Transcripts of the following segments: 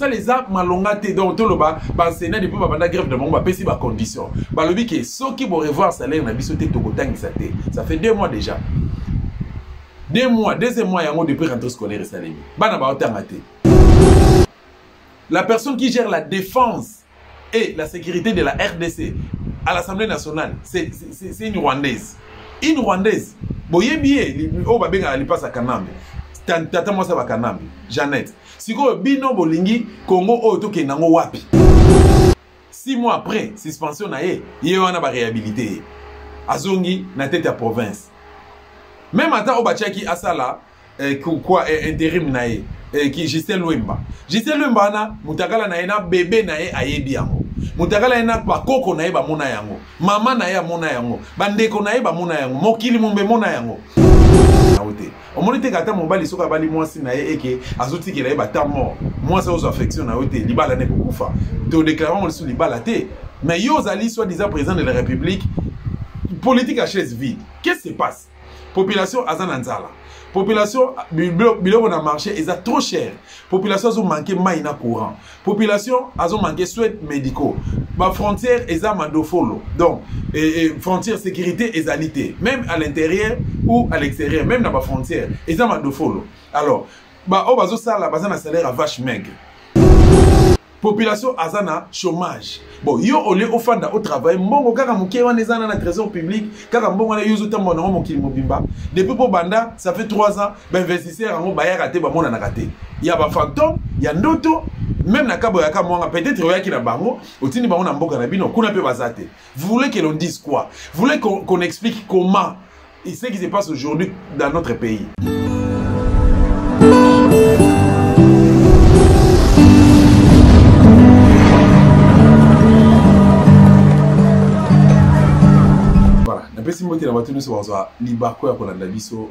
ça les a malongate donc tout le bas enseigner depuis babanda grève de mongo pesi ba condition balobi que ceux qui vont revoir salaire na biso te tokotangisa te ça fait 2 mois déjà 2 mois deuxième mois yango depuis rentrée scolaire salemi bana ba otanga te. La personne qui gère la défense et la sécurité de la RDC à l'Assemblée nationale c'est une Rwandaise. Une Rwandaise boyebi o babenga ali passa Kanambe tata moi ça va Kanambe Jeannette siko bino bolingi Congo o to kenango wapi 6 mois après suspension na ye wana ba réhabilité azongi na tête ya province même ata o bachaki asala quoi intérim na ye qui Gisèle Wemba na mutakala na ye na bébé na ye ayebi yango mutakala ena bakoko na ye bamona yango mama na ye amona yango bandeko na ye bamona yango mokili mombe mona yango naote omoni te kata mobali soka bali mwasi na ye eke azotikela ye bata mort mwasi ozo affection na ote libala ne kokufa to déclarant mo sur libala te mais yo zali soi-disant président de la République politique à chaise vide. Qu'est-ce qui se passe? Population azananzala. Population biloko na marché est trop cher. Population a manqué maïna courant. Population a manqué soins médicaux. Ma frontière est à mandofolo. Donc frontière sécurité est alité. Même à l'intérieur ou à l'extérieur, même dans ma frontière est à mandofolo. Alors, au bazo ça la bazana salaire à vache maigre. Population azana chômage. Bon, yo olé ofanda au travail, mbongo kaka muke wana ezana na trésor public, kaka mbongo wana yuzu tambo na mokili mobimba. Depuis pour banda, ça fait 3 ans, ben investisseur ngo baya raté ba mona na raté. Il y a ba fantôme, il y a ndoto, même na kabo yaka mwanga peut-être yoyaki na bango, otini bango na mboka na bino kuna pe bazate. Vous voulez que l'on dise quoi? Vous voulez qu'on explique comment et ce qui se passe aujourd'hui dans notre pays?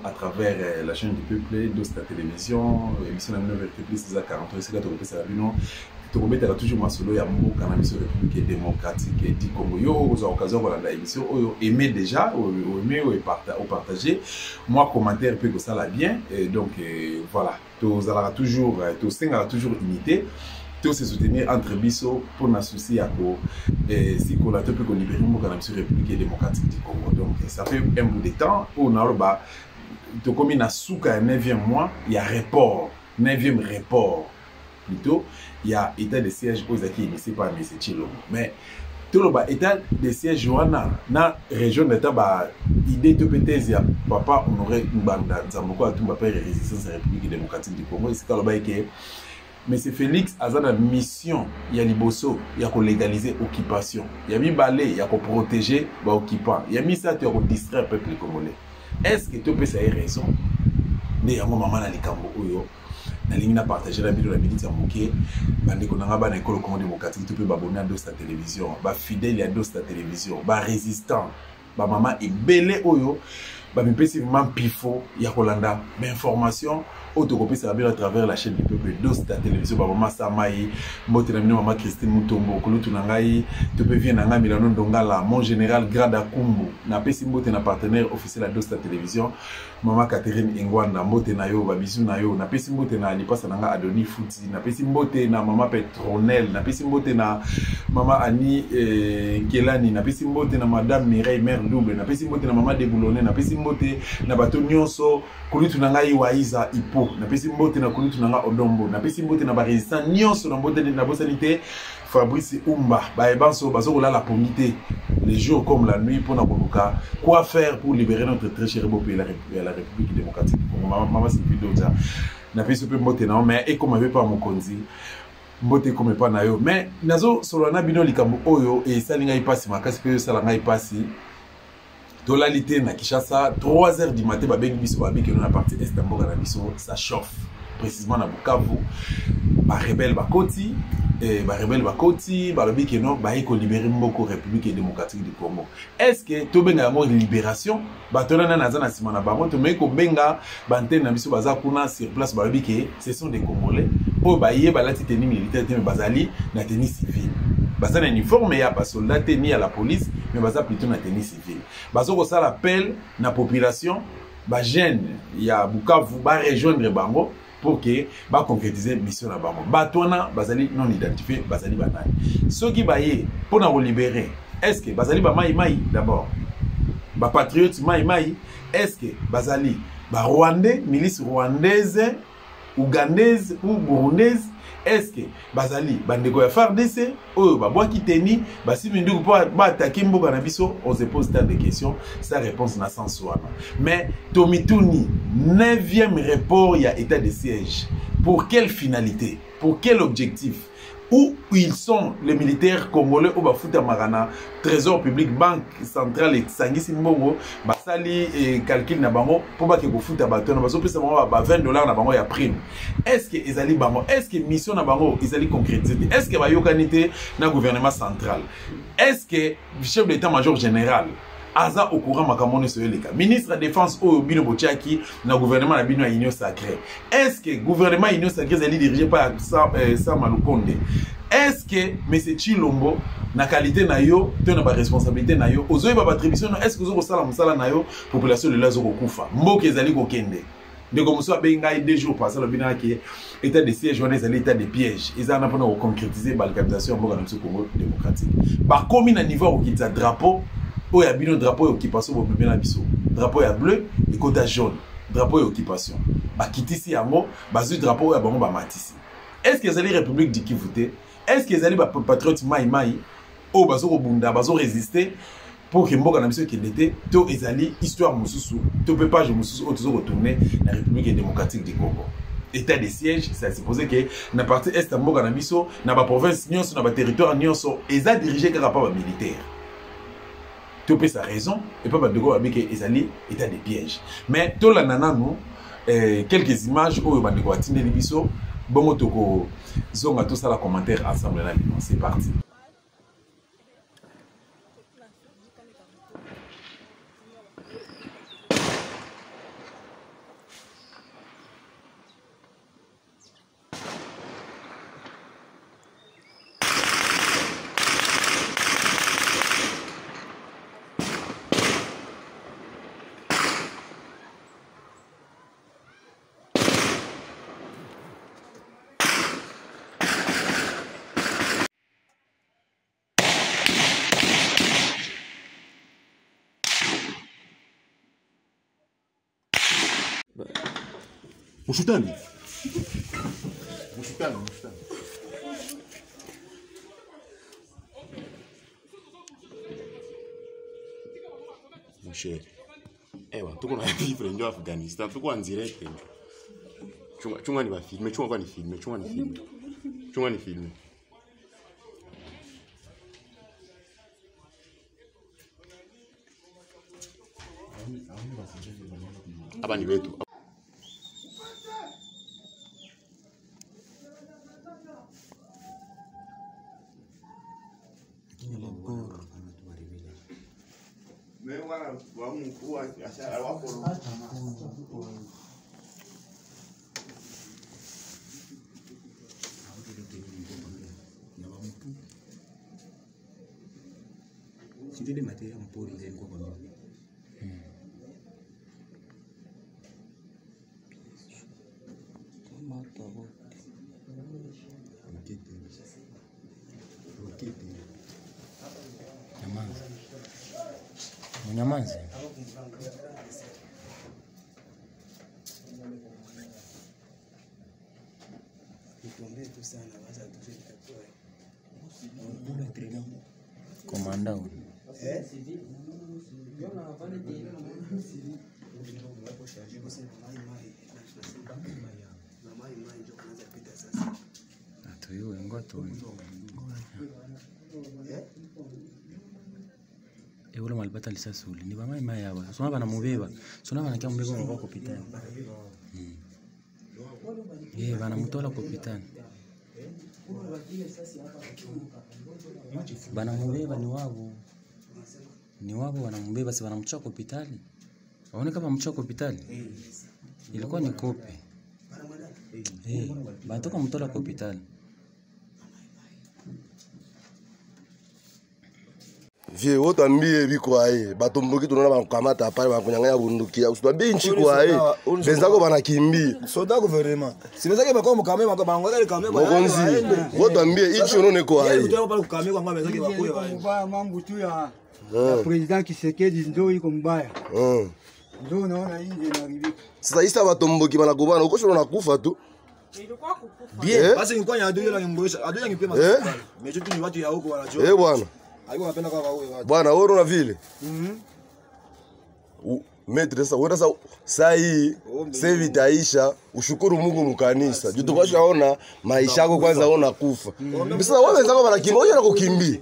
À travers la chaîne du peuple, Dosta Télévision, émission de 9h40, c'est toujours ma solo ya mbo cannabis république démocratique du Congo. Yo aux occasions voilà la émission aimé déjà ou aimé ou partager moi commentaire peut que ça la bien et donc voilà tous allera toujours tous sera toujours imité tous se soutenir entre biso pour n'associer à quoi si qu'on a tout peut libérer mon cannabis république démocratique du Congo. Donc ça fait un bout de temps on a ba to comme na souka 9e mois il y a report 9e report plutôt il y a état de siège aux acquis initié par M. Chilombo mais tout le bas état de siège na région d'état ba idée de pétèse ya papa honoré Mbanda Nzamboko atumba père résistance à la République démocratique du Congo c'est kaloba que M. Félix a une mission il y a liboso il y a légaliser occupation il y a mis balai il y a protéger les occupants il y a mis ça pour distraire le peuple congolais. Est-ce que tu peux ça raison mais à mon maman na likambo oyo na ligne na partager la vidéo la minute ya moké bande ko nanga ba na école Congo démocratique tu peux abonner à Dosta Télévision ba fidèle à Dosta Télévision ba résistant ba maman ebele oyo ba mi pesi vraiment pifo ya kolanda ba information autocopie ça à travers la chaîne du peuple Dosta Télévision ba maman Samayi mbote na mino maman Christine Mutombo kulutu nangai tu peux venir nanga Milano Ndongala mon général Grada Kumbu na pesi mbote na partenaire officiel à Dosta Télévision maman Catherine Ingwanda mbote na yo ba bisu na yo na pesi mbote na lipasa nanga Adoni Fouti na pesi mbote na maman Petronel na pesi mbote na maman Annie Kelani na pesi mbote na madame Mireille Mère Double na pesi mbote na maman Deboulonné na pesi mbote na bato nyonso kulutu nangai Waiza Ipo na pesi mbote na kulutu nanga Odombo na pesi mbote na ba résistant nyonso na mbote na bosanité Fabrice Umba ba ebanso bazo la pomité les jours comme la nuit pour na koluka quoi faire pour libérer notre très cher beau pays la République démocratique maman c'est plus d'autres na pesi pe mbote na mais et comme avait pas mon konzi mbote comme pas na yo mais nazo solana bino likambo oyo et salinga ipasi makasi pe salanga ipasi Tolalité na Kinshasa 3h du matin ba bengi biso ba biki na partie est mboka na biso ça chauffe précisément na Bukavu ba rebelle ba koti ba lobi que non ba iko libérer mboko République démocratique du Congo. Est-ce que to benga mo libération ba tona na zana sima na bango to meko benga bantene na biso baza kuna sur place ba lobi que ce sont des Congolais o ba yé ba lati tenue militaire te bazali na tenue civile. Baza na uniforme ya ba soldat ni à la police mais baza plutôt na tenue civile. Bazo ko ça l'appel na population ba jeune ya Bukavu ba rejoindre bango pour que ba concrétiser mission na bango. Batona bazali non identifié bazali banani. Ceux qui baye pour na libérer, est-ce que bazali ba mai d'abord? Ba patriote mai est-ce que bazali ba rwandais, milice rwandaise, ougandaise ou burundaise? Est-ce que bazali bandeko ya FARDC oyo babwa kiteni basi minduku po ba attaquer mboka na biso? On se pose tant de questions, sa réponse na sans wana. Mais Tomituni 9e rapport ya état de siège. Pour quelle finalité? Pour quel objectif? Où ils sont les militaires congolais au Bafuta Marana, Trésor public, Banque centrale et Sangisi Mbongo, Basali et calcul na bango pour pas que Bafuta bateau na baso plus $20 na bango ya prime. Est-ce que ezali bango? Est-ce que mission na bango ezali concrétisé? Est-ce que bayokanité na gouvernement central? Est-ce que chef d'état-major général Aza au courant makamone sur le cas. Ministre de la Défense au Bino Botiaki, na gouvernement na Bino à Union Sacrée. Est-ce que gouvernement Union Sacrée est dirigé par Sam Alukonde? Est-ce que M. Chilombo na qualité na yo, na ba responsabilité na yo, ozoye ba attribution, est-ce que ozo sala musala na yo population de lazo kokufa? Mboke ezali ko kende. De comme ça benga 2 jours passé le bina qui état de siège on est état de piège. Ils en a pas concrétiser balkanisation mboka na Congo démocratique. Ba komi na niveau au kitza drapeau il y a un drapeau d'occupation au bébé na biso. Drapeau ya bleu et côté jaune. Drapeau d'occupation. Ba kitisi yamo, bazu drapeau ya bango ba matisi. Est-ce que les républiques di Kivu? Est-ce que les patriotes mai o bazo ko bunda, bazo résister pour que mboka na biso qui l'été, to ezali histoire mususu, to peut pas je mususu o toujours retourner la République démocratique du Congo. État de siège, ça supposé que na partie est mboka na biso, na ba province nyonso, na ba territoire nyonso, eza dirigé par rapport militaire. Tu peux sa raison et pas de quoi avec ezali état de piège. Mais tout la nana nous quelques images où ba de quoi tiner biso bon toko zonga tout ça la commentaire ensemble là c'est parti. Mushutani. Moshe. Ewa, tuko na vivre ndio Afghanistan. Tuko en direct. Chunga ni ba filme, chunga ni filme. Hapa ni wetu. Sintele materia mpori ndio kwa kwa. Nyamaza. Komanda. Atoyo ngoto. Ule malipata lisasuli ni bamai mai aba sona bana mubeba sona bana kya mubeba ngo kopitani bana mutola kopitani bana mubeba ni wabo bana mubeba si bana mchoko kopitani waone kama mchoko kopitani ilikuwa ni kope batoka mutola kopitani Vie woto ambie biko aye batomboki tunona bakamata pale bakunyanganya bunduki usitwambie nchi kwa aye benzako banakimbia soda gouvernement si bezake bako mukame bako bangaka kame mokonzi woto ambie nchi onone kwa aye kutoka pale kukame kwa ngame bezake bako mbaya mambo tu ya president Kisekedi ndio iko mbaya ndio unaona nje inaribika sasa isa batomboki banakubana uko shona nakufa tu bien basi nilikuwa ya adui la ngomboesha adui ngipema mecho tu ni watu ya huko wanajua bwana haiko napenda kwa wewe bwana wewe una vile Maître sasa wewe sasa hii sasa vitaisha ushukuru Mungu mkanisa juu tukashaona maisha yako kwanza ona kufa sasa wewe wenzako wanakimbia na kukimbia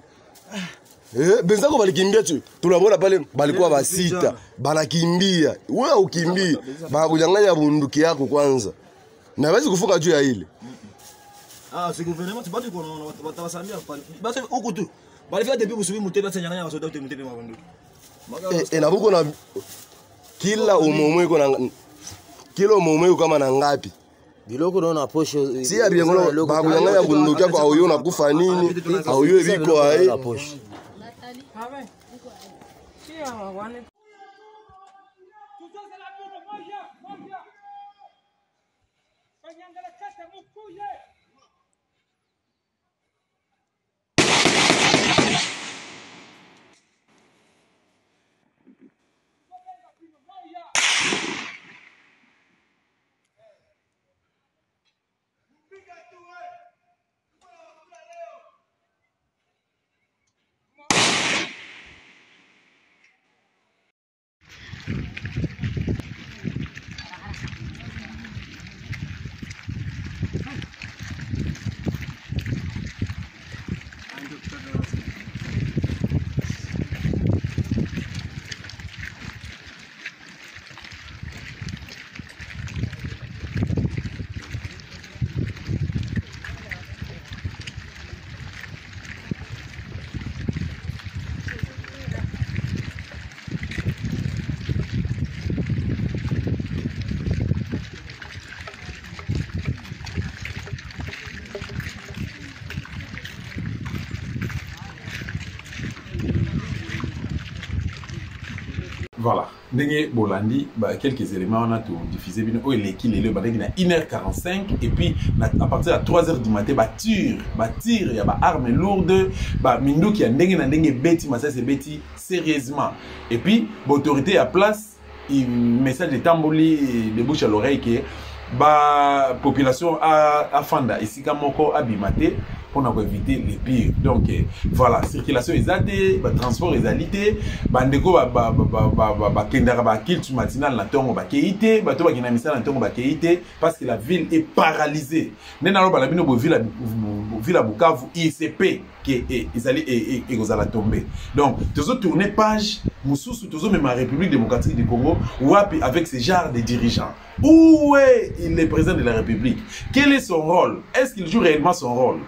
benzako balikimbia tu tunabona pale balikuwa basita banakimbia wewe ukimbia bakunyang'anya bunduki yako kwanza na hawezi kufunga juu ya ile si gouvernement bado iko na watawasamia pale basi huko tu balifika depuis kusubi mutebe atanyang'anya wasoda wote mutebe mabunduki na buko na kila umomwe kama na ngapi biloko naona posho si ya biengono bakunyang'anya bunduki yako au yona kufa nini au yeye biko aye Voilà. Ndenge Bolandi, quelques éléments on a tout diffusé. Oh, il est 1h45 et puis à partir de 3h du matin, tir, il y a armes lourdes, Mindou qui a ndenge beti, ça c'est beti sérieusement. Et puis l'autorité à place, il message de tamboli de bouche à l'oreille que population à Fanda ici comme encore abimate pour éviter les pires. Donc voilà, circulation exaltée, transport exalité, bandeko kendara ba kilt matinal na tongo ba keité, bato ba kinamisa na tongo ba keité parce que la ville est paralysée. Nena lo ba bino bo ville à Bukavu ICP qui est gozala tomber. Donc toujours tourner page mususu toujours même la République démocratique du Congo ou avec ce genre de dirigeants. Où est le président de la République? Quel est son rôle? Est-ce qu'il joue réellement son rôle?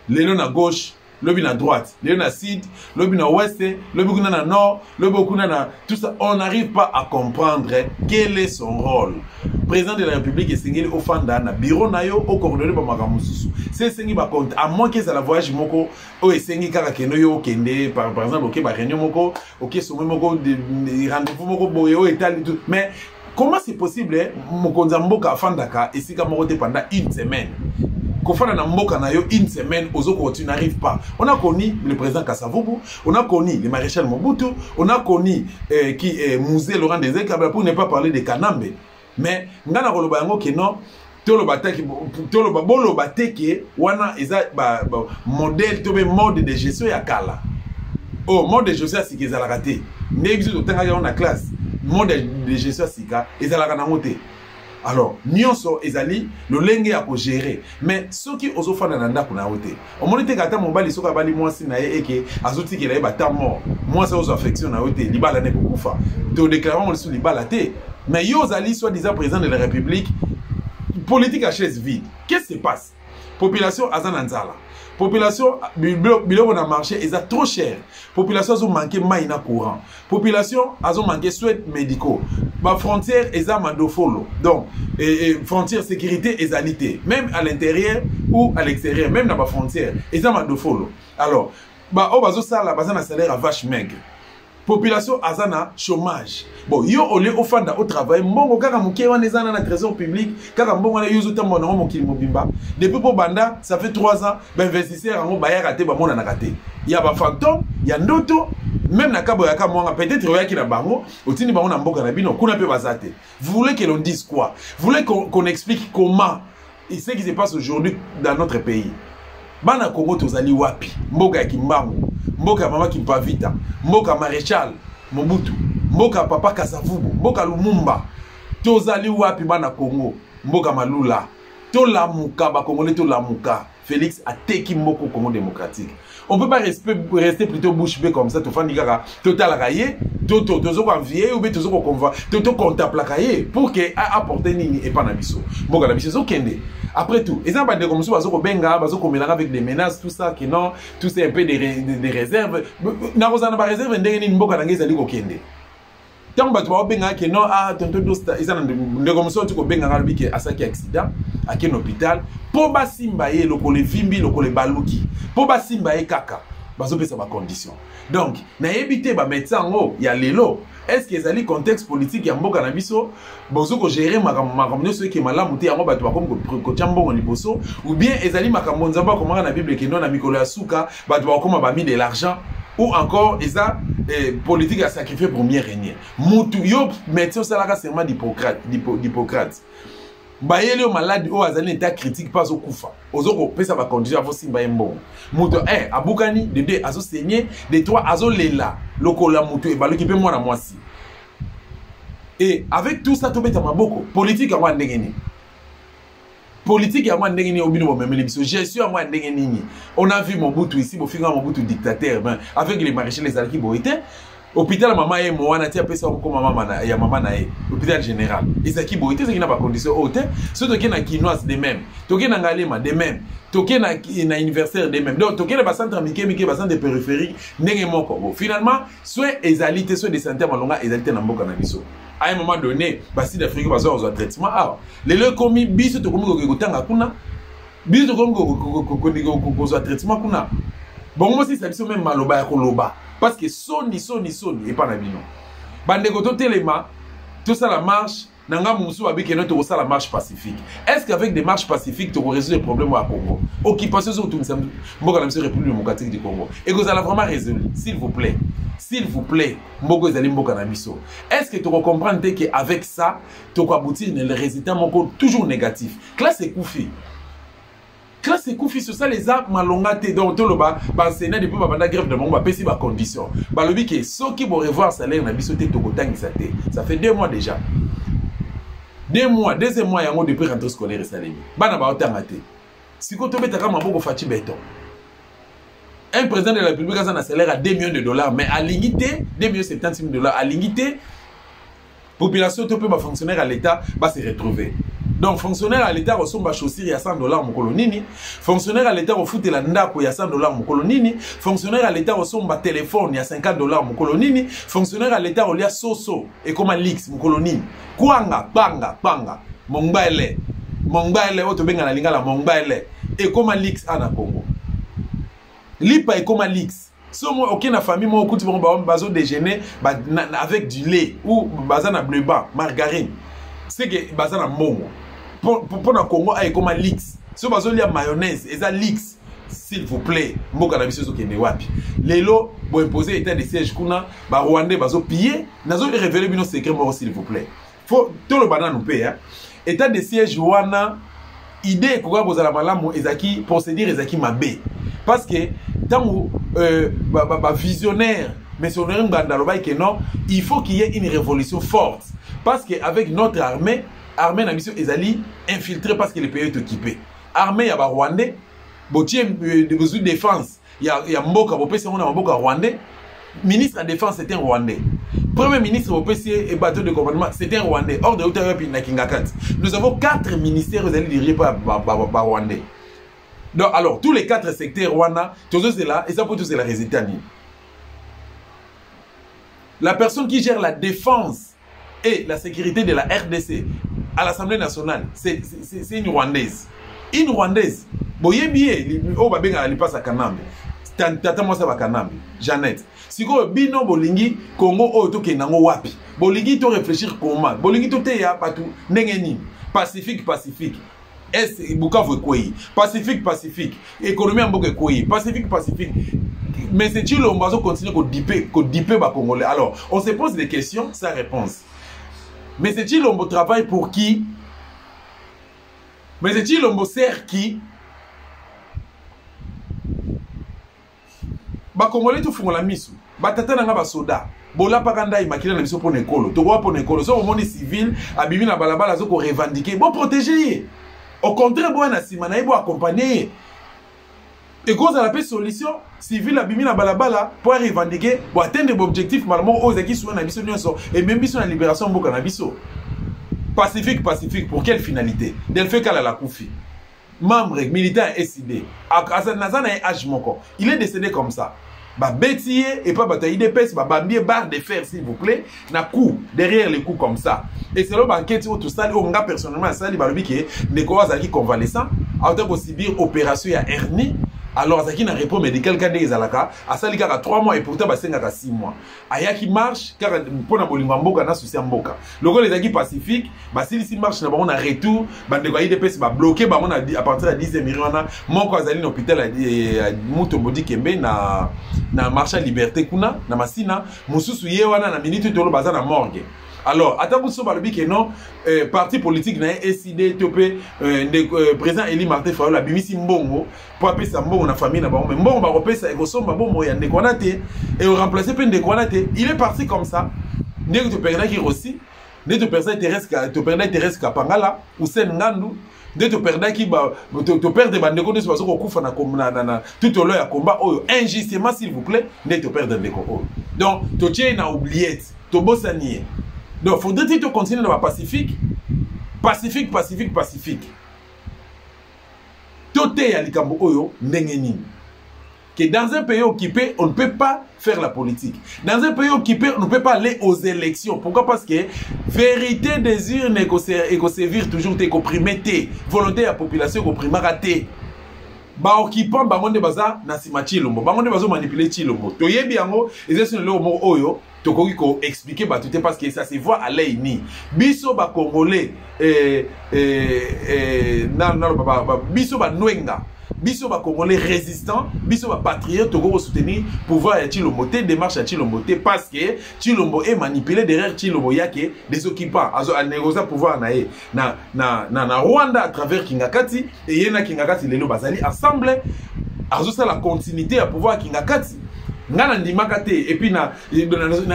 Léon à gauche, l'obin à droite, Léon à sud, l'obin à ouest, l'obin à nord, l'obin à tout ça. On n'arrive pas à comprendre quel est son rôle. Président de la République est signé au Fanda, na bureau nayo, au coordonné par Magamususu. C'est signé par compte, à moins que ça la voyage moko, au signé karakeno yo kende, par exemple, ok, réunion moko, ok, sommet moko, rendez-vous moko, boyo, étal et tout. Mais comment c'est possible, Mokonza Mboka Fandaka, et si Kamote pendant une semaine? Kofana na mboka na yo une semaine, Ozoko tu n'arrives pas. On a connu le président Kasavubu, on a connu le maréchal Mobutu, on a connu Mouzé Laurent Désiré, pour ne pas parler de Kanambe. Mais ngana koloba yango ke non, tolo bateke wana eza modèle tobe mode de gestion ya kala. Oh, mode de gestion si kezala raté. Ne biso tanga ya na classe. Mode de gestion sika ezala kana moté. Alors, nyonso ezali le lenge ya ko gérer. Mais ceux qui oso fana na ndako na wote. O monite kata mobali soka bali mwasi na ye eke azoti ke la bata mort. Moi ça oso affection na wote libala ne kokufa. To déclarons sur libala te. Mais yo zali soit disant président de la République politique à chaise vide. Qu'est-ce qui se passe? Population azananzala. Population biloko na marché est trop cher. Population a manqué maïna courant. Population a manqué soins médicaux. Ma frontière est à mandofolo. Donc frontière sécurité est alité. Même à l'intérieur ou à l'extérieur, même dans ma frontière est à mandofolo. Alors ba o bazo sala bazana salaire à vache maigre. Population azana chômage. Bon, yo olé ofanda au travail, mbongo kaka muké wana ezana na trésor public, kaka mbongo na yuzu tambo na mokili mobimba. Depuis pour banda, ça fait 3 ans, ben investisseur ngo baya raté ba mona na raté. Il y a ba fantôme, il y a ndoto, même na kabo yaka mwanga peut-être yoyaki na bango, otini bango na mboka na bino, kuna pe bazate. Vous voulez que l'on dise quoi? Vous voulez qu'on explique comment et ce qui se passe aujourd'hui dans notre pays? Bana Congo tozali wapi? Mboka ya Kimbangu, mboka ya mama Kimpavita, mboka Maréchal Mobutu, mboka papa Kasavubu, mboka Lumumba. Tozali wapi bana Congo? Mboka Malula. Tolamuka ba Congolais tolamuka. Félix a teki mboko Congo démocratique. On peut pas rester plutôt bouche bée comme ça, to fandi kaka total raillé, tozo ko envier ou bien tozo ko conva, to contemple raillé pour que apporter nini et pas na biso. Mboka na biso zo kende. Après tout, et ça va de comme ça bazo ko benga, bazo ko mélanger avec des menaces tout ça que non, tout c'est un peu des réserves. Na kozana ba réserve ndenge nini mboka na ngeza liko kende. Tant que tu vas benga que non tonto dosta ils ont de comme ça tu ko benga ngalobi que asaki accident à un hôpital pour ba simba ye lokole vimbi lokole baluki pour ba simba ye kaka bazo pesa ba condition. Donc na éviter ba médecin ngo ya lelo est-ce que ezali contexte politique ya mboka na biso bozo ko gérer makambo ceux qui malamu te yango bato ba comme ko tiambongo liboso ou bien ezali makambo nzamba komanga na Bible que non na mikolo ya suka bato ba koma ba mis de l'argent ou encore eza politique à sacrifier pour mieux régner. Mutu yo médecin salaka serment d'Hippocrate. Bayele yo malade o azali état critique pas au kufa. Ozoko pesa ba condition avo simba yembo. Mutu abukani de 2 azo saigner, de 3 azo lela lokola mutu e baloki pe mwana mwasi. Et avec tout ça to beta maboko politique ya ndenge ni. Politique ya ndenge ni obino bo memeli biso gestion ya ndenge nini. On a vu Mobutu ici, bo finga Mobutu dictateur ben avec les maréchals les alaki bo était hôpital mama ye moana tia pesa ko mama na ya mama na ye hôpital général. Ezaki bo était na ba condition haute, so to na kinoise de même. To na ngalema de même. To na universitaire de même. Donc to na ba centre mike ba centre de périphérie ndenge moko. Bon finalement soit ezalité soit des santé malonga ezalité na mboka na biso. À un moment donné, basi d'Afrique bazo au traitement. Ah, les le commis biso to komi ko tanga kuna. Biso to komi ko traitement kuna. Bon moi si ça biso même maloba ya koloba parce que soni et pas na bino. Bande ko to telema tout ça la marche nanga musu abike no to ça la marche pacifique. Est-ce qu'avec des marches pacifiques tu résoudre les problèmes au Congo? Occupation sur tout ça mboka na République démocratique du Congo. Et que ça la vraiment résolu, s'il vous plaît. S'il vous plaît, Mbogo Zali Mboka Nabiso. Est-ce que tu comprends qu'avec ça, tu vas aboutir le résultat toujours négatif? Classe et Koufi. Classe et Koufi, sur ça, les armes malongate, donc tout le bas, Sénat depuis la grève de mon bas, péci ma condition. Balobi que ceux qui vont revoir salaire Nabiso, ça fait 2 mois déjà. 2 mois, 2 mois, il y a un depuis rentrée scolaire et salaire. Bana ba otangate. Si tu mets ta cam Mbogo Fati Béton. Un président de la République a un salaire à 2 millions de dollars, mais à limiter, 2 millions 70 000 dollars, à limiter, population, tout peut fonctionnaire à l'État va se retrouver. Donc, fonctionnaire à l'État ressemble à chaussure, il y a 100 dollars mon colonini. Fonctionnaire à l'État refoute la ndako, il y a 100 dollars mon colonini. Fonctionnaire à l'État ressemble à téléphone, il y a 50 dollars mon colonini. Fonctionnaire à l'État, il y a soso, et comme un lix mon colonini. Kwanga, panga, mongbaele, otobenga na lingala mongbaele, et comme un lix à na Congo. Lipa et comme un lix. Si moi, aucune famille, moi, écoute, bazo déjeuner avec du lait ou bazana bleu blanc, margarine. C'est que bazana mongo. Pour le Congo, il y a comme un lix. Si bazo il y a mayonnaise, et ça lix, s'il vous plaît, mboka na biso zo kende wapi. Lelo, bo imposer état de siège kuna, ba Rwandais bazo piller, nazo révéler bino secret moi s'il vous plaît. Faut tout le banana nous paye hein. État de siège wana idée quoi bozala malamu ezaki procédure ezaki mabe. Parce que tant visionnaire, mais si on est que non, il faut qu'il y ait une révolution forte. Parce qu'avec notre armée na mission ezali infiltrée parce que le pays est occupé. Armée ya ba Rwandais, botier de besoin de défense, il y a Mboka Bopesi on a Mboka Rwandais. Ministre de la défense c'était un Rwandais. Premier ministre Bopesi et bateau de commandement c'était un Rwandais. Hors de Outaouapi na Kingakat. Nous avons 4 ministères dirigés par Rwandais. Donc, alors, tous les 4 secteurs Rwanda, tout ça c'est là, et ça pour tout c'est la résultat. La personne qui gère la défense et la sécurité de la RDC à l'Assemblée nationale, c'est une Rwandaise. Une Rwandaise. Boye bien, oh babenga ali passe à Kanambe. tata mwasa bakanambi Jeannette siko bino bolingi Congo oyo tokendango wapi bolingi to réfléchir comment bolingi to te ya batu ndenge nini pacifique est Bukavu ekweyi pacifique économie ya mboka ekweyi pacifique mais c'est Tshilombo azo continuer ko diper ba Congolais. Alors on se pose des questions sans réponse. Mais c'est Tshilombo travaille pour qui? Mais c'est Tshilombo sert qui? Ba Congolais tout font la misu. Ba tata nanga ba soda. Bola pakanda imakina na biso pona ekolo. Tokoa pona ekolo. So omoni civil abimi na balabala zo ko revendiquer. Bon protéger. Au contraire, bon na simana ebo accompagner. Et cause à la paix solution civile abimi na balabala pour revendiquer pour atteindre l'objectif malmo aux qui sont na biso nyonso et même biso na libération mboka na biso. Pacifique pour quelle finalité? Del fait qu'à la Koufi. Membre militaire SID. Nazana est âge moko. Il est décédé comme ça. Ba bétier et pas bataille d'épaisse, ba bambier barre de fer s'il vous plaît, na coup derrière les coups comme ça. Et c'est le banquet où tout ça, on a personnellement ça li balobi que des quoi qui convalescent, a autant que subir opération ya hernie. Alors, ça qui n'a répondu médical quand des alaka, à ça il y a 3 mois et pourtant bah 6 mois. Aya qui marche car pour na bolinga mboka na souci mboka. Logo les aki pacifique, bah si marche na on a retour, bah de quoi IDPS bah bloqué bah on a à partir de 10 millions na mon ko azali na hôpital à Mutombo Dikembe na marché liberté kuna na masina mususu ye wana na minute to lo baza na morgue. Alors, attends, vous avez dit que non, parti politique n'a SID, topé, président Eli Martin Fayola, bimisi mbongo, pour appeler ça mbongo na famille na ba, mais mbongo ba repé ça, ego somba mbongo ya ndekonate, et on remplacer pe ndekonate. Il est parti comme ça. Ndeko to perdre qui aussi, ndeko to perdre Thérèse Kapangala, ou Sen Ngandu, ndeko to perdre qui ba, to perdre ba ndeko neso baso ko kufa na tout au long ya combat oyo, injustement s'il vous plaît, ndeko to perdre ndeko oyo. Donc, to tie na oubliette, to bosanier. Donc, faudrait-il continuer dans la pacifique? Pacifique. Tout est à l'ikambo oyo, n'engeni. Que dans un pays occupé, on ne peut pas faire la politique. Dans un pays occupé, on ne peut pas aller aux élections. Pourquoi? Parce que vérité des urnes et qu'on sévir toujours tes comprimés, volonté de la population comprimée raté. Ba occupant bangonde baza na sima Tshilombo. Bangonde bazo manipuler Tshilombo. Toyebi yango, ezesi le mo oyo. Tokoki ko expliquer ba tout parce que ça se voit à l'œil ni biso ba congolais biso ba nwenga biso ba congolais résistant biso ba patriote toko soutenir pouvoir ya Tshilombo te démarche ya Tshilombo te parce que Tshilombo est manipulé derrière Tshilombo yake des occupants azo a négocier pouvoir na Rwanda à travers Kingakati et yena Kingakati lelo bazali ensemble azo ça la continuité à pouvoir Kingakati ngana ndimaka te et puis na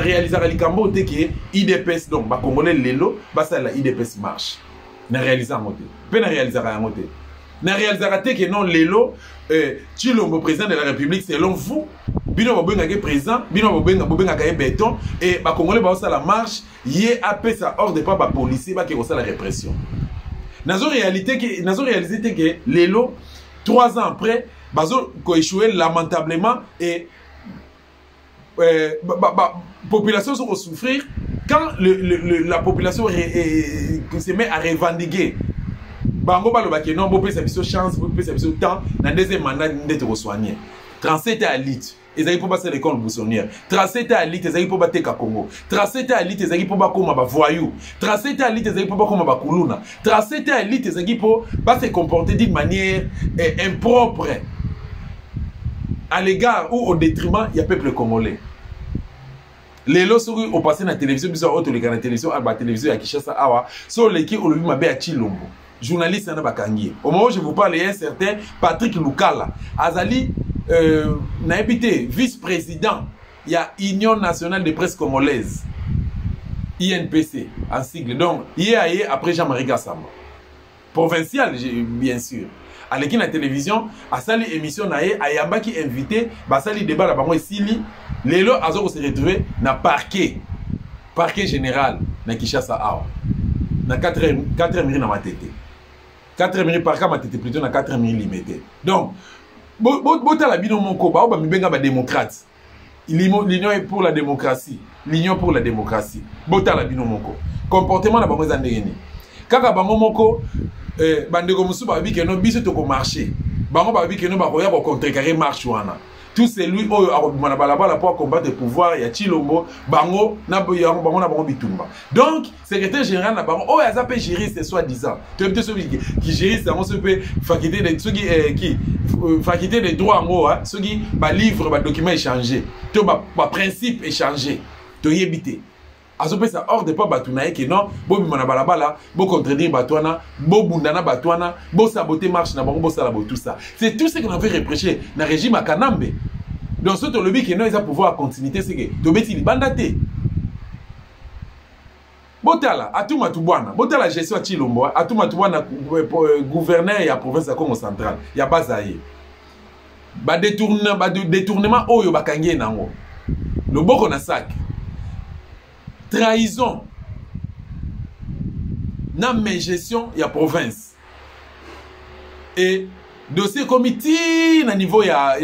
réalisera likambo te que IDPS donc ba congolais lelo ba ça la IDPS marche na réaliser moté pe na réalisera yango te na réalisera te que non lelo Tshilombo président de la République selon vous bino bobenga ke président bino bobenga ka béton et ba congolais ba ça la marche yé apé ça hors de pas ba policier ba ke ko ça la répression nazo réalité que lelo 3 ans après bazo ko échoué lamentablement et population sont souffrir quand la population se met à revendiquer bango baloba ke non bo pesa biso chance bo pesa biso temps na deuxième mandat ndete ko soigner 37 à lit ezali po passer l'école buissonnière 37 à lit ezali po bateka Congo 37 à lit ezali po bakoma ba voyou 37 à lit ezali po bakoma ba kuluna 37 à lit ezali po ba se comporter d'une manière impropre à l'égard ou au détriment il y a peuple congolais. Les lots sont au passé dans la télévision, bizarre autre les télévision, à la télévision à Kinshasa, awa, sont les qui ont le mabé à Tshilombo. Journaliste à Nabakangi. Au moment où je vous parle, il y a un certain Patrick Lukala, Azali, n'habité vice-président, il y a Union nationale de presse congolaise, INPC, en sigle. Donc, il y a après Jean-Marie Gassama. Provincial, bien sûr. À l'équipe de la télévision, à sali émission naé, à Yamba qui invité, bah sali débat là, bah moi ici, les lots à se retrouver na parquet général na Kinshasa awa, na 4 minutes na matete, 4 minutes par cas matete plutôt na 4 minutes limité. Donc, bota la bino mon ko, bah mi benga ba démocrate, l'union est pour la démocratie, bota la bino mon ko, comportement na ba moi zandengeni, kaka bango moko bandeko musu ba bi ke no biso to ko marcher bango ba bi ke no ba koya ko contrecarrer marche wana tout celui pour combattre le pouvoir, il y a Chilombo, Bango, Bango Bitumba. Donc, secrétaire général na Bango, oh, il y a juriste, soi-disant. Tu as ceux qui juriste, on se peut faculté des droits en haut, ceux qui livre, document échangé, tout principe échangé, tu y habité. Azope ça hors de pas batunaye que non, bo bimana balabala, bo contredire batouana, bo bundana batouana, bo saboter marche na bango, bo salabo tout ça. C'est tout ce qu'on avait reproché dans le régime à Kanambe. Donc ce que le but que non ils ont pouvoir continuité c'est que to beti libandate. Botala atuma tubwana, botala gestion à Chilombo, atuma tubwana gouverneur ya province ya Congo central, ya Bazaye. Ba détournement oyo bakangie nango. Le boko na sac. Trahison na gestion ya province et dossier comité na niveau ya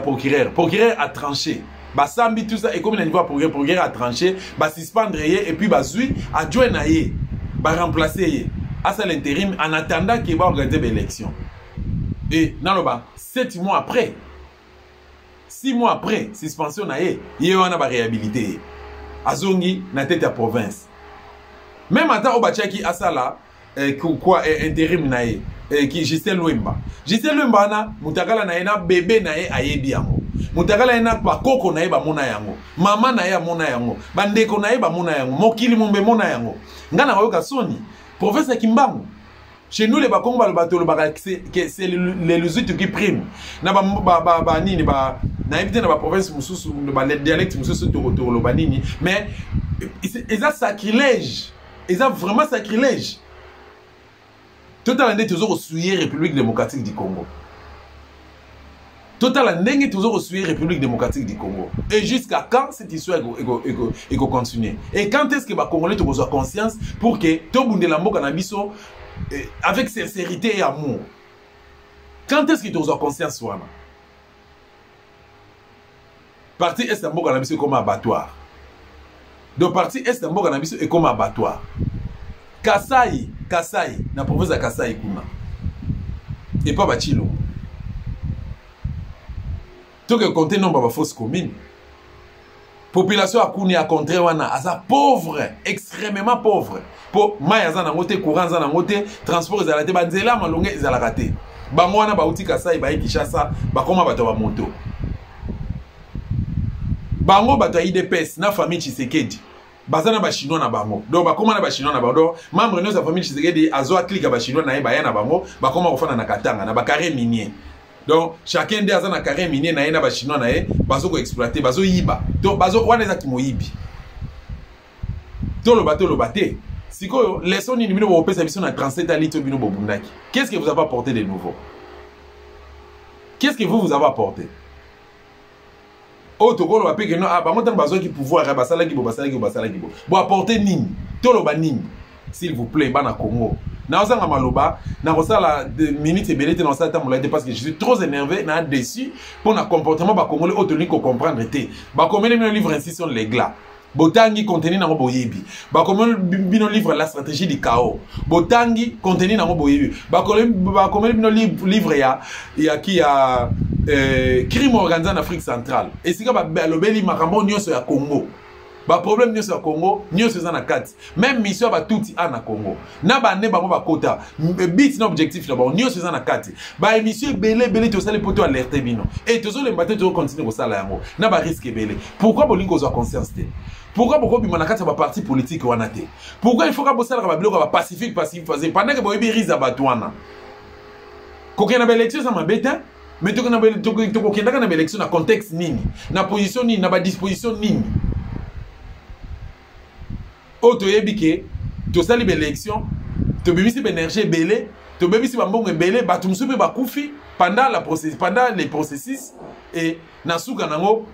procureur a tranché basambi tout ça et comme na niveau ya procureur a tranché ba suspendre et puis ba zui adjoint na ye ba remplacer à ça l'intérim en attendant qu'il va organiser l'élection et naloba 7 mois après 6 mois après suspension na ye wana ba réhabilité azongi na tête ya province même ata obachaki asala quoi intérim na ye qui Gisèle Wemba na mutakala na ye na bébé na ye ayebi yango mutakala ye na bakoko na ye bamona yango mama na ye amona yango bandeko na ye bamona yango mokili mumbe mona yango ngana bayoka soni province ya Kimbangu. Chez nous, les Bakongos, c'est les lusites qui priment. Na nini ba na évité na province mususu les dialectes mususu to banini mais ils ont sacrilège. Ils ont vraiment sacrilège. Total ndenge toujours suyer République démocratique du Congo. Total ndenge toujours suyer République démocratique du Congo. Et jusqu'à quand cette histoire est continuer? Et quand est-ce que les Congolais ont conscience pour que tout le monde la mboka na biso avec sincérité et amour? Quand est-ce qu'ils ont conscience wana? Parti est un mboka na biso comme abattoir. Donc parti est un mboka na biso est comme abattoir. Kasai na province de Kasai kuna. Et pas Bachilo. Tout que compter nombre de fausses communes. Population à Kounia contre wana asa pauvre, extrêmement pauvre. Pour mayaza na ngote, courant za na ngote, transport za la te banzela malonge za la raté. Bango wana ba uti Kasai ba Kinshasa, ba koma bato ba moto. Bango bato IDPS na famille Tshisekedi. Bazana ba chinois na bango. Donc ba koma na ba chinois na bango. Membre de sa famille Tshisekedi azo clique ba chinois na ye ba ya na bango, ba koma kofana na Katanga na ba carré minier. Donc chacun des azana carré minier na ye na ba chinois na ye, bazo ko exploiter, bazo yiba. Donc bazo wana za kimoyibi. Tolo bate. Sikoyo leçon ni bino bo pesa biso na 37 litres bino bo bundaki. Qu'est-ce que vous avez apporté de nouveau? Qu'est-ce que vous avez apporté? Oh, tokolo ba peke no ba montan bazo ki pouvoir ba sala ki bo. Bo apporter nini? Tolo ba nini? S'il vous plaît, bana Congo. Na osanga maloba, na osala de minutes belete na osala tamula parce que je suis trop énervé, na déçu pour na comportement ba congolais autoni ko comprendre té. Ba comme le livre incision les glas. Botangi contenu na boyebi. Ba comme bino livre la stratégie du chaos. Botangi contenu na boyebi. Ba comme bino livre ya qui a crime organisé en Afrique centrale. Et si ka ba lobeli makambo nyonso ya Congo. Ba problème nyonso ya Congo, nyonso za na kati. Même mission ba touti na Congo. Na ba ne bango ba kota. But na objectif na ba nyonso za na kati. Ba émission belé to sala poto alerter bino. Et tozo le mbaté to continuer ko sala yango. Na ba risque belé. Pourquoi bolingo zo conscience té? Pourquoi beaucoup bimana kati ba parti politique wana té? Pourquoi il faut ka bosala ba biloko ba pacifique fazer pendant que boyebi riza batwana. Kokena ba élection ça m'embête. Mais to kokena na élection na contexte nini? Na position nini? Na ba disposition nini? Auto yebike to sali l'élection to bebisi énergie belé to bebisi bambongo belé batu musupe bakufi pendant les processus et na suka nango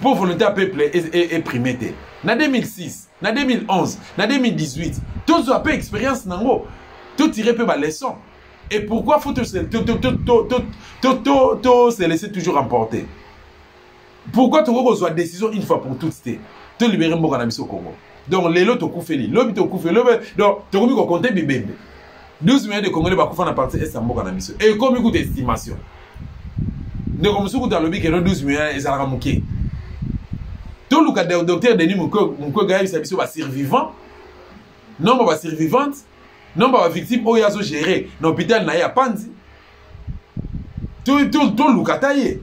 pour volonté à peuple et primité na 2006 na 2011 na 2018 tous ont peu expérience nango tout tirer peu ba leçon et pourquoi faut se laisser toujours emporter? Pourquoi tu veux soit décision une fois pour toutes te libérer mboka na biso Congo? Donc les lots koufeli, lobi to koufeli, donc tu as compter bibembe. 12 millions de Congolais ba koufana partie est en mboka na biso. Et comme écoute estimation. ndeko mosuku to alobi keno 12 millions ezalaka moke toluka docteur Denis Mukwege ayebisa biso basurvivant nombre basurvivante nombre bavictime oyo azogere na hôpital na ye ya Panzi toluka ta ye.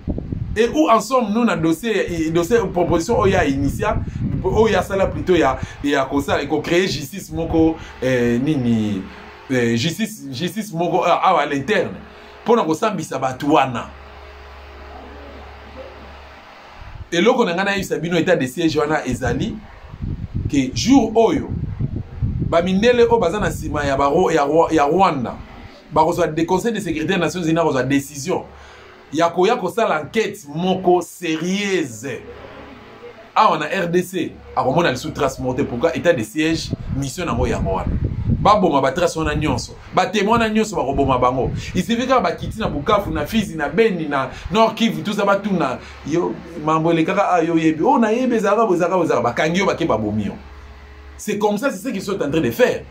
Et où en sommes nous dans le dossier proposition oya initiale oya sala plutôt ya kosa ko créer justice moko nini justice moko à l'interne pour na kosambisa batu wana et loko na ngana yisa bino état de siège wana ezali que jour oyo ba mindele o bazana sima ya Rwanda ba reçoit des conseils de sécurité des Nations Unies reçoit décision ya kosala enquête moko sérieuse on a RDC akomona le sous-trace monté pourquoi état de siège mission nango ya Rwanda baboma batrace wana nyonso batémoin na nyonso bakoboma bango isivika bakiti na Bukavu na Fizi na Beni na Nord Kivu tout ça batuna yo mambo le kaka ayo yebi on a yebe zaka bozaka bakangi yo bakeba bomio. C'est comme ça, c'est ce qu'ils sont en train de faire.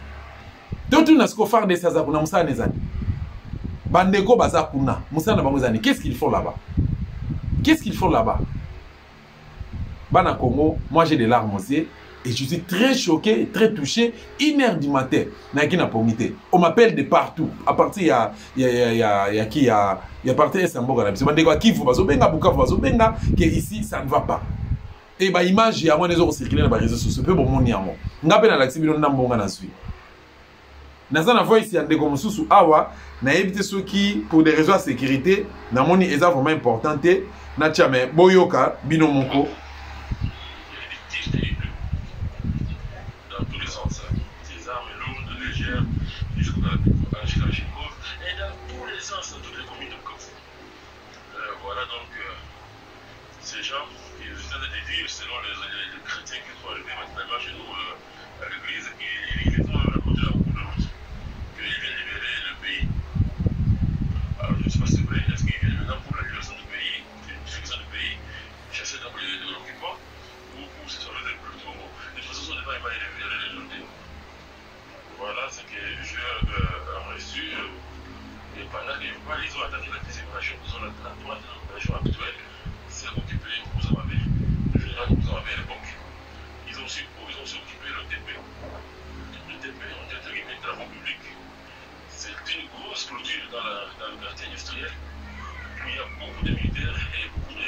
Tout na sko faire des saza kuna musana nezani bandeko baza kuna musana bangozani. Qu'est-ce qu'ils font là-bas? Qu'est-ce qu'ils font là-bas? Bana Congo, moi j'ai des larmes aux yeux et je suis très choqué, très touché. 1h du matin, on m'appelle de partout. À partir il y a partir de Samboga là. Bandeko Kivu bazobenga Bukavu bazobenga que ici ça ne va pas. Et bah image ya moi les autres circuler dans les réseaux sociaux peu bon moni amo. Ngape na laxi bino ndambonga na sui. Nazana voice ya ndeko mususu awa na éviter ceux qui pour des raisons de sécurité na moni eza vraiment importante na tiame boyoka bino moko. Dans tous les sens, ces armes lourdes, légères, jusqu'à Kalachnikov, et dans tous les sens, dans toutes les communes de Bukavu. Voilà donc ces gens qui essaient de dire, selon les chrétiens qui sont arrivés maintenant chez nous à l'église, qu'ils vont raconter la route de route, qu'ils viennent libérer le pays. Alors je ne sais pas si c'est vrai, est-ce qu'ils viennent maintenant pour la libération du pays, l'unification du pays, chasser donc l'occupant, ou pour se sauver des plus tôt. De toute façon, ce n'est pas les résultats. Voilà ce que j'ai reçu. Et pendant que je parle, ils ont attaqué la deuxième région, ils ont la troisième région actuelle, c'est occupé, vous en avez, le général, vous en avez à l'époque. Ils ont aussi occupé le TP. Le TP, on dit entre guillemets travaux publics. C'est une grosse clôture dans le quartier industriel où il y a beaucoup de militaires et beaucoup de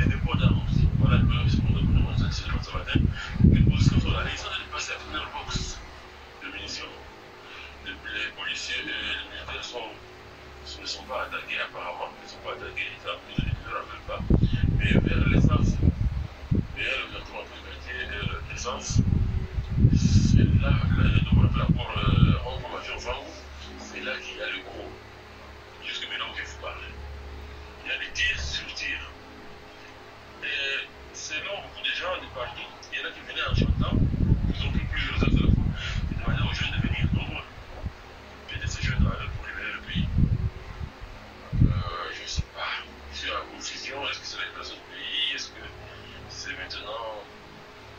dépôts d'armes. Voilà, c'est pour nous montrer ce matin. Les policiers sont allés, ils sont allés passer à la première box de munitions. Les policiers et les militaires ne sont pas attaqués apparemment, ils ne sont pas attaqués, ils ne rappellent pas. Mais vers l'essence, vers le traitement du quartier d'essence, c'est là, pour Major Vangou, c'est là qu'il y a le gros. Jusque maintenant que vous parlez. Il y a des tirs sur tirs. Et selon beaucoup de gens de partout, il y en a qui venaient en chantant, ils ont pris plusieurs heures de la fois, et demandaient aux jeunes de venir nombreux. Et de ces jeunes pour libérer le pays. Je ne sais pas. Sur la confusion, est-ce que c'est la libération du pays? Est-ce que c'est maintenant.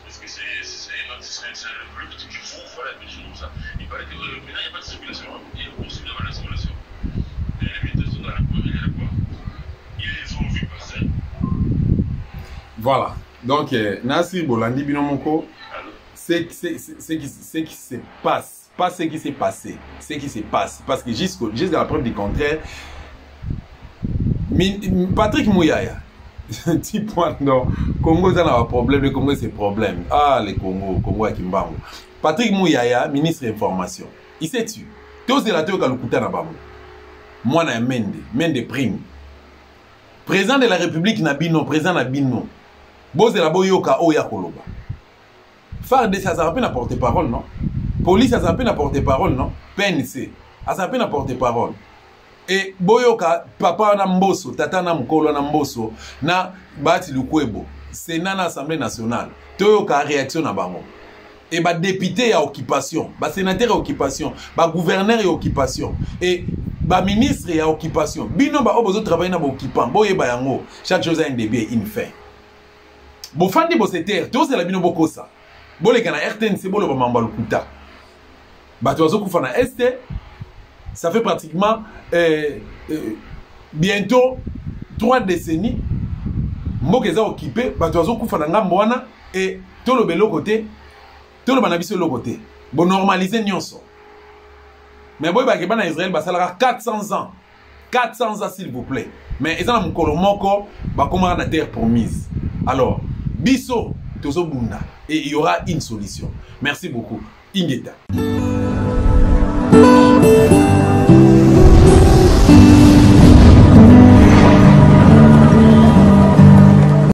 Est-ce que c'est le plus petit du fou? Voilà, des choses comme ça. Il paraît que maintenant, il n'y a pas de circulation. Il est possible d'avoir la circulation. Et les militaires sont dans la cour, ils les ont vus passer. Voilà. Donc, Nassi Bolandi Binomoko, c'est qui se passe. Pas ce qui s'est passé. Ce qui se passe. Parce que jusqu'à la preuve du contraire, Patrick Mouyaya, petit point, non. Congo, ça n'a pas de problème. Le Congo, c'est problème. Ah, le Congo à Kimbango. Patrick Mouyaya, ministre de l'Information. Il s'est tué. Tous les lateurs qui ont le Bango. Moi, je suis Mende Prime. Président de la République, Nabino, président Nabino. Boz de la Boyoka, Oya Koloba. Phare de ça, ça n'a pas porte-parole, non? Police, ça n'a pas porte-parole, non? PNC, ça n'a pas porte-parole. Et Boyoka, papa na mboso, tata na mkolo na mboso, na bati lukwebo, Sénat na Assemblée nationale, Toyoka réaction na bango. Et ba député à occupation, ba sénateur à occupation, ba gouverneur à occupation, et ba ministre à occupation. Bino ba obozo travailler na ba occupant, boye ba yango, chaque chose a un début et une fin. Bo fandi bo seter, to c'est la bino boko ça. Bo le kana RTNC bo le ba mamba lukuta. Ba to azo kufa na este. Ça fait pratiquement bientôt 3 décennies mboka eza occupé bato azokufa na ngambo wana et toloba eloko te toloba na biso eloko te bonormalize nyonso mais boyebake bana Israël basalaka 400 ans 400 ans s'il vous plaît mais eza na mokolo moko bakomaka na terre promise alors biso tozobunda et il y aura une solution merci beaucoup Ingeta